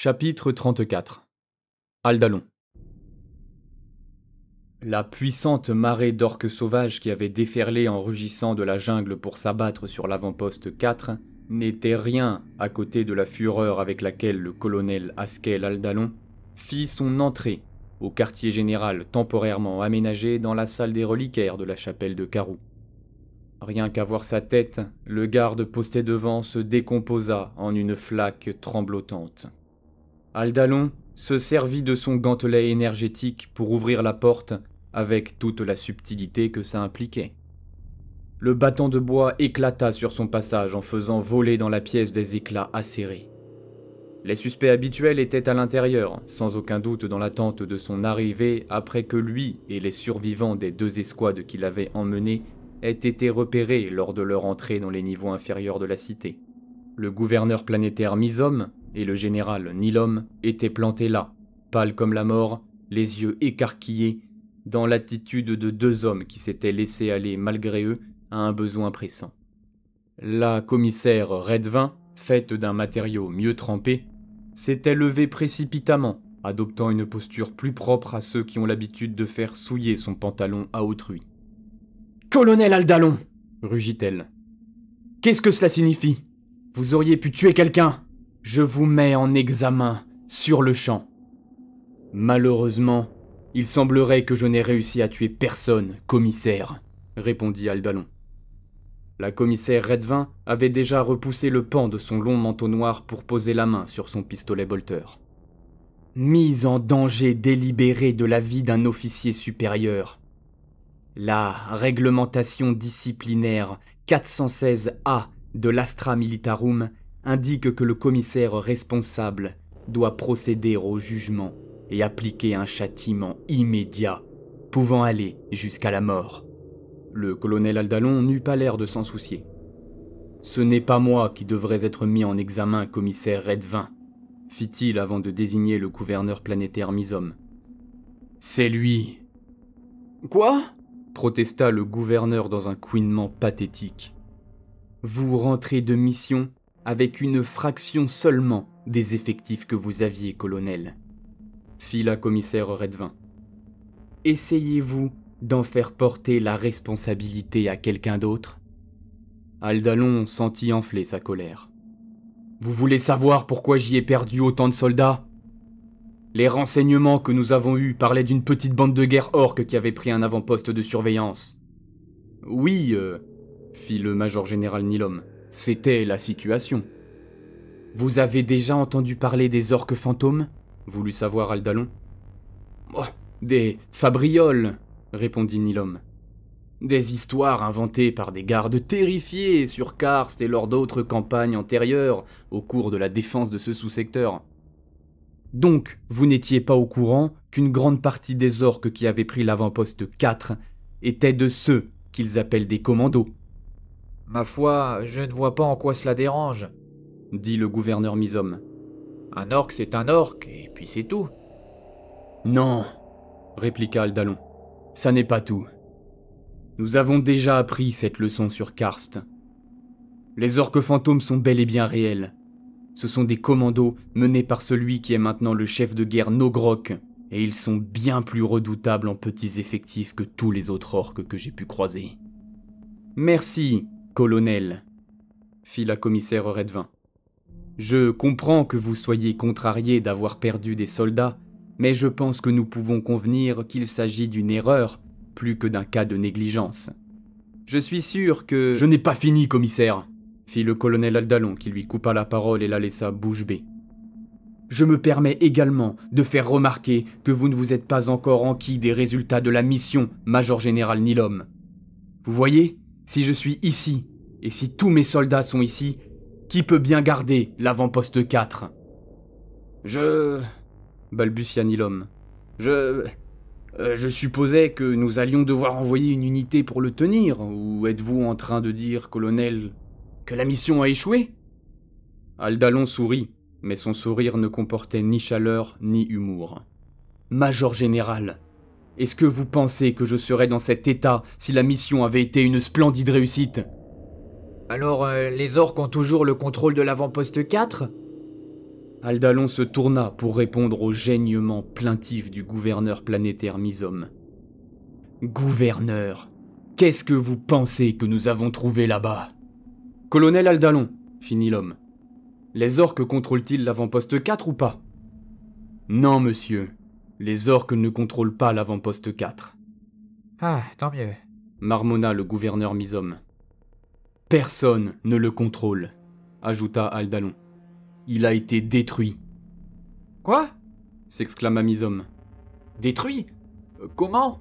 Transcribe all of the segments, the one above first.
Chapitre 34. Aldalon. La puissante marée d'orques sauvages qui avait déferlé en rugissant de la jungle pour s'abattre sur l'avant-poste 4 n'était rien à côté de la fureur avec laquelle le colonel Haskell Aldalon fit son entrée au quartier général temporairement aménagé dans la salle des reliquaires de la chapelle de Karou. Rien qu'à voir sa tête, le garde posté devant se décomposa en une flaque tremblotante. Aldalon se servit de son gantelet énergétique pour ouvrir la porte avec toute la subtilité que ça impliquait. Le battant de bois éclata sur son passage en faisant voler dans la pièce des éclats acérés. Les suspects habituels étaient à l'intérieur, sans aucun doute dans l'attente de son arrivée après que lui et les survivants des 2 escouades qu'il avait emmenés aient été repérés lors de leur entrée dans les niveaux inférieurs de la cité. Le gouverneur planétaire Mizom et le général Nilom étaient plantés là, pâles comme la mort, les yeux écarquillés, dans l'attitude de 2 hommes qui s'étaient laissés aller malgré eux à un besoin pressant. La commissaire Redvin, faite d'un matériau mieux trempé, s'était levée précipitamment, adoptant une posture plus propre à ceux qui ont l'habitude de faire souiller son pantalon à autrui. « Colonel Aldalon !» rugit-elle. « Qu'est-ce que cela signifie ? Vous auriez pu tuer quelqu'un ? Je vous mets en examen, sur le champ. » « Malheureusement, il semblerait que je n'ai réussi à tuer personne, commissaire, » répondit Aldalon. La commissaire Redvin avait déjà repoussé le pan de son long manteau noir pour poser la main sur son pistolet bolter. « Mise en danger délibéré de la vie d'un officier supérieur. La réglementation disciplinaire 416A de l'Astra Militarum indique que le commissaire responsable doit procéder au jugement et appliquer un châtiment immédiat, pouvant aller jusqu'à la mort. » Le colonel Aldalon n'eut pas l'air de s'en soucier. « Ce n'est pas moi qui devrais être mis en examen, commissaire Redvin, » fit-il avant de désigner le gouverneur planétaire Mizom. « C'est lui. »« Quoi ?» protesta le gouverneur dans un couinement pathétique. « Vous rentrez de mission avec une fraction seulement des effectifs que vous aviez, colonel, » fit la commissaire Redvin. « Essayez-vous d'en faire porter la responsabilité à quelqu'un d'autre ?» Aldalon sentit enfler sa colère. « Vous voulez savoir pourquoi j'y ai perdu autant de soldats ? Les renseignements que nous avons eus parlaient d'une petite bande de guerre orque qui avait pris un avant-poste de surveillance. »« Oui, fit le major général Nilom, c'était la situation. »« Vous avez déjà entendu parler des orques fantômes ?» voulut savoir Aldalon. « Oh, des fabrioles !» répondit Nilom. « Des histoires inventées par des gardes terrifiés sur Karst et lors d'autres campagnes antérieures au cours de la défense de ce sous-secteur. Donc, vous n'étiez pas au courant qu'une grande partie des orques qui avaient pris l'avant-poste 4 étaient de ceux qu'ils appellent des commandos. »« Ma foi, je ne vois pas en quoi cela dérange, » dit le gouverneur Mizom. « Un orque, c'est un orque, et puis c'est tout. »« Non, » répliqua Aldalon. « Ça n'est pas tout. Nous avons déjà appris cette leçon sur Karst. Les orques fantômes sont bel et bien réels. Ce sont des commandos menés par celui qui est maintenant le chef de guerre Nogrok, et ils sont bien plus redoutables en petits effectifs que tous les autres orques que j'ai pu croiser. »« Merci, colonel, » fit la commissaire Redvin. « Je comprends que vous soyez contrarié d'avoir perdu des soldats, mais je pense que nous pouvons convenir qu'il s'agit d'une erreur plus que d'un cas de négligence. Je suis sûr que... »« Je n'ai pas fini, commissaire, » fit le colonel Aldalon qui lui coupa la parole et la laissa bouche bée. « Je me permets également de faire remarquer que vous ne vous êtes pas encore enquis des résultats de la mission, major général Nilom. Vous voyez, si je suis ici, et si tous mes soldats sont ici, qui peut bien garder l'avant-poste 4 ?»« balbutia Nilom. Je supposais que nous allions devoir envoyer une unité pour le tenir, ou êtes-vous en train de dire, colonel, que la mission a échoué ?» Aldalon sourit, mais son sourire ne comportait ni chaleur ni humour. « Major général, est-ce que vous pensez que je serais dans cet état si la mission avait été une splendide réussite ? » « Alors, les orques ont toujours le contrôle de l'avant-poste 4 ?» Aldalon se tourna pour répondre au geignement plaintif du gouverneur planétaire Mizom. « Gouverneur, qu'est-ce que vous pensez que nous avons trouvé là-bas ?»« Colonel Aldalon, finit l'homme. Les orques contrôlent-ils l'avant-poste 4 ou pas ?»« Non, monsieur. Les orques ne contrôlent pas l'avant-poste 4. » « Ah, tant mieux. » marmonna le gouverneur Mizom. « Personne ne le contrôle, » ajouta Aldalon. « Il a été détruit. »« Quoi ?» s'exclama Mizom. « Détruit ? Comment ?» ?»«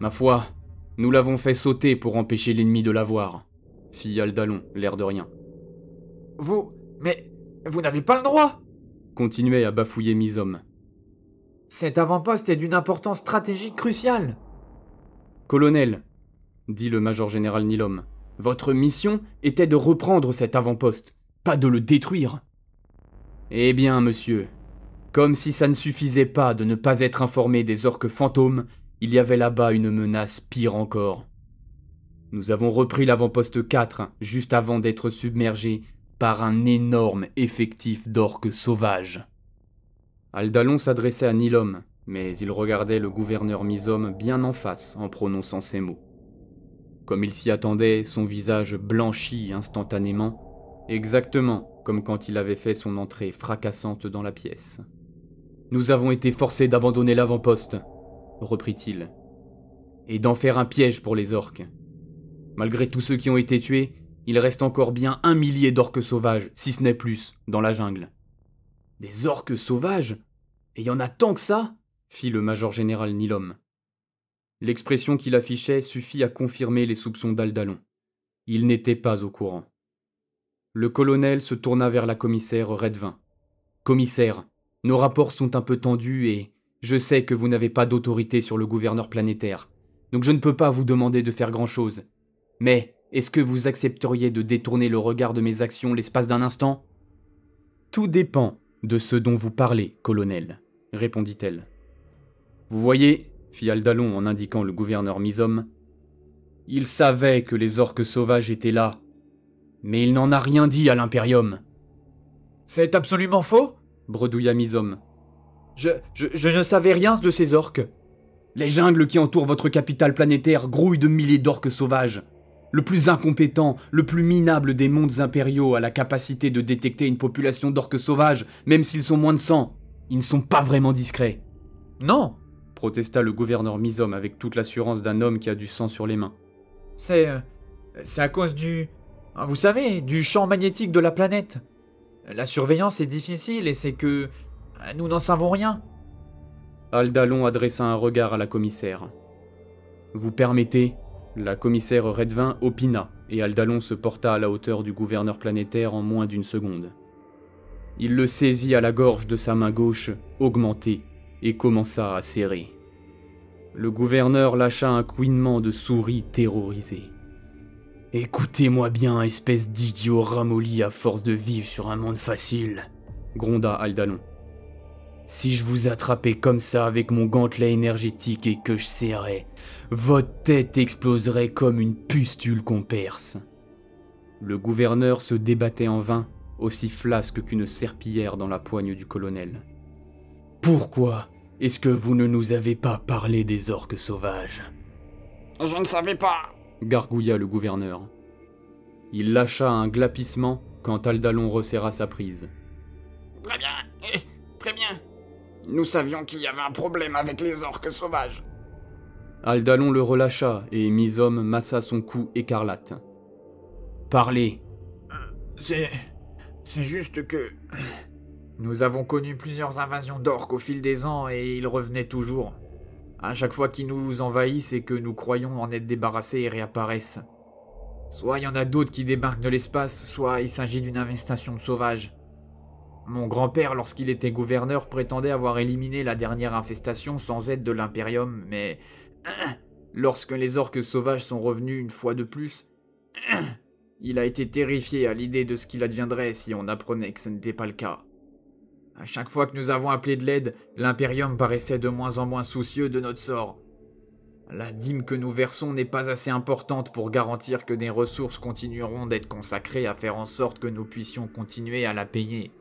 Ma foi, nous l'avons fait sauter pour empêcher l'ennemi de l'avoir, » fit Aldalon, l'air de rien. « Mais vous n'avez pas le droit !» continuait à bafouiller Mizom. « Cet avant-poste est d'une importance stratégique cruciale. » « Colonel, » dit le major général Nilom, « votre mission était de reprendre cet avant-poste, pas de le détruire. » « Eh bien, monsieur, comme si ça ne suffisait pas de ne pas être informé des orques fantômes, il y avait là-bas une menace pire encore. Nous avons repris l'avant-poste 4 juste avant d'être submergés par un énorme effectif d'orques sauvages. » Aldalon s'adressait à Nilom, mais il regardait le gouverneur Mizom bien en face en prononçant ces mots. Comme il s'y attendait, son visage blanchit instantanément, exactement comme quand il avait fait son entrée fracassante dans la pièce. « Nous avons été forcés d'abandonner l'avant-poste, » reprit-il, « et d'en faire un piège pour les orques. Malgré tous ceux qui ont été tués, il reste encore bien 1 millier d'orques sauvages, si ce n'est plus, dans la jungle. »« Des orques sauvages ? Et il y en a tant que ça ?» fit le major général Nilom. L'expression qu'il affichait suffit à confirmer les soupçons d'Aldalon. Il n'était pas au courant. Le colonel se tourna vers la commissaire Redvin. « Commissaire, nos rapports sont un peu tendus et je sais que vous n'avez pas d'autorité sur le gouverneur planétaire, donc je ne peux pas vous demander de faire grand-chose. Mais est-ce que vous accepteriez de détourner le regard de mes actions l'espace d'un instant ? » « Tout dépend de ce dont vous parlez, colonel, » répondit-elle. « Vous voyez, » fit Aldalon en indiquant le gouverneur Mizom, « il savait que les orques sauvages étaient là, mais il n'en a rien dit à l'Imperium. »« C'est absolument faux !» bredouilla Mizom. Je ne savais rien de ces orques. »« Les jungles qui entourent votre capitale planétaire grouillent de milliers d'orques sauvages. Le plus incompétent, le plus minable des mondes impériaux a la capacité de détecter une population d'orques sauvages, même s'ils sont moins de 100. Ils ne sont pas vraiment discrets. »« Non !» protesta le gouverneur Mizom avec toute l'assurance d'un homme qui a du sang sur les mains. « C'est à cause du... Vous savez, du champ magnétique de la planète. La surveillance est difficile et c'est que... nous n'en savons rien. » Aldalon adressa un regard à la commissaire. « Vous permettez ?» La commissaire Redvin opina, et Aldalon se porta à la hauteur du gouverneur planétaire en moins d'1 seconde. Il le saisit à la gorge de sa main gauche, augmentée, et commença à serrer. Le gouverneur lâcha un couinement de souris terrorisé. « Écoutez-moi bien, espèce d'idiot ramolli à force de vivre sur un monde facile, » gronda Aldalon. « Si je vous attrapais comme ça avec mon gantelet énergétique et que je serrais, votre tête exploserait comme une pustule qu'on perce. » Le gouverneur se débattait en vain, aussi flasque qu'une serpillière dans la poigne du colonel. « Pourquoi est-ce que vous ne nous avez pas parlé des orques sauvages ?»« Je ne savais pas !» gargouilla le gouverneur. Il lâcha un glapissement quand Aldalon resserra sa prise. « Très bien, très bien. Nous savions qu'il y avait un problème avec les orques sauvages. » Aldalon le relâcha et Mizom massa son cou écarlate. « Parlez !»« C'est juste que... Nous avons connu plusieurs invasions d'orques au fil des ans et ils revenaient toujours. À chaque fois qu'ils nous envahissent et que nous croyons en être débarrassés, ils réapparaissent. Soit il y en a d'autres qui débarquent de l'espace, soit il s'agit d'une infestation de sauvages. Mon grand-père, lorsqu'il était gouverneur, prétendait avoir éliminé la dernière infestation sans aide de l'Imperium, mais... lorsque les orques sauvages sont revenus une fois de plus... il a été terrifié à l'idée de ce qu'il adviendrait si on apprenait que ce n'était pas le cas. À chaque fois que nous avons appelé de l'aide, l'Imperium paraissait de moins en moins soucieux de notre sort. La dîme que nous versons n'est pas assez importante pour garantir que des ressources continueront d'être consacrées à faire en sorte que nous puissions continuer à la payer.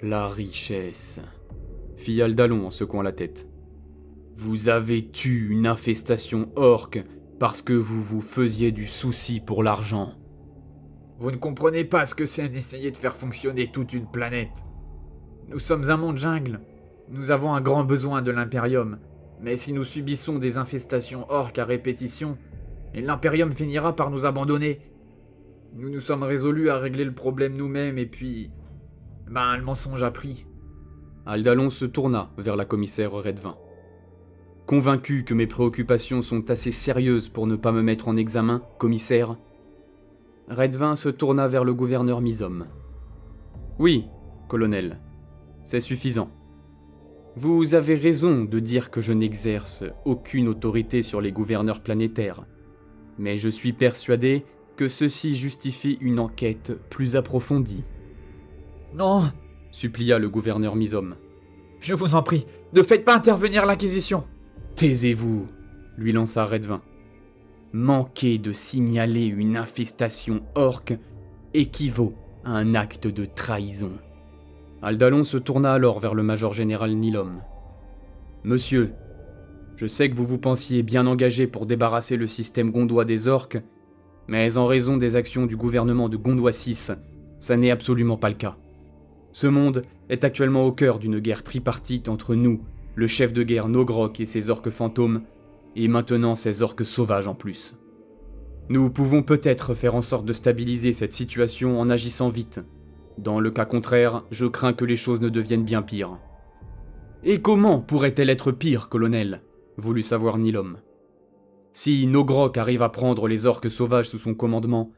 La richesse, fit Aldalon en secouant la tête. Vous avez tué une infestation orque parce que vous vous faisiez du souci pour l'argent. Vous ne comprenez pas ce que c'est d'essayer de faire fonctionner toute une planète. Nous sommes un monde jungle. Nous avons un grand besoin de l'Imperium. Mais si nous subissons des infestations orques à répétition, l'Imperium finira par nous abandonner. Nous nous sommes résolus à régler le problème nous-mêmes et puis... le mensonge a pris. Aldalon se tourna vers la commissaire Redvin. Convaincu que mes préoccupations sont assez sérieuses pour ne pas me mettre en examen, commissaire, Redvin se tourna vers le gouverneur Mizom. Oui, colonel, c'est suffisant. Vous avez raison de dire que je n'exerce aucune autorité sur les gouverneurs planétaires, mais je suis persuadé que ceci justifie une enquête plus approfondie. Non, supplia le gouverneur Mizom. Je vous en prie, ne faites pas intervenir l'Inquisition. Taisez-vous, lui lança Redvin. Manquer de signaler une infestation orque équivaut à un acte de trahison. Aldalon se tourna alors vers le major général Nilom. Monsieur, je sais que vous vous pensiez bien engagé pour débarrasser le système gondois des orques, mais en raison des actions du gouvernement de Gondois 6, ça n'est absolument pas le cas. Ce monde est actuellement au cœur d'une guerre tripartite entre nous, le chef de guerre Nogrok et ses orques fantômes, et maintenant ces orques sauvages en plus. Nous pouvons peut-être faire en sorte de stabiliser cette situation en agissant vite. Dans le cas contraire, je crains que les choses ne deviennent bien pires. Et comment pourrait-elle être pire, colonel ? Voulut savoir Nilom. Si Nogrok arrive à prendre les orques sauvages sous son commandement,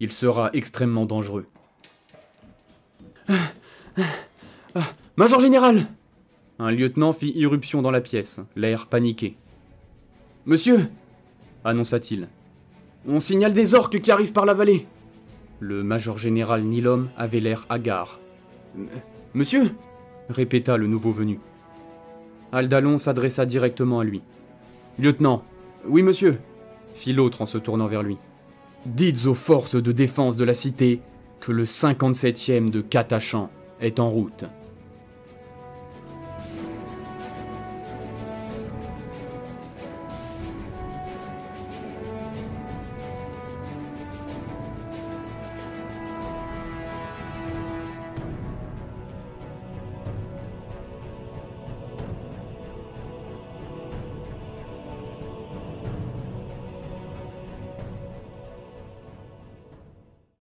il sera extrêmement dangereux. Major général ! Un lieutenant fit irruption dans la pièce, l'air paniqué. Monsieur, annonça-t-il, on signale des orques qui arrivent par la vallée. Le major général Nilom avait l'air hagard. Monsieur, répéta le nouveau venu. Aldalon s'adressa directement à lui. Lieutenant, oui monsieur, fit l'autre en se tournant vers lui. Dites aux forces de défense de la cité que le 57e de Katachan est en route.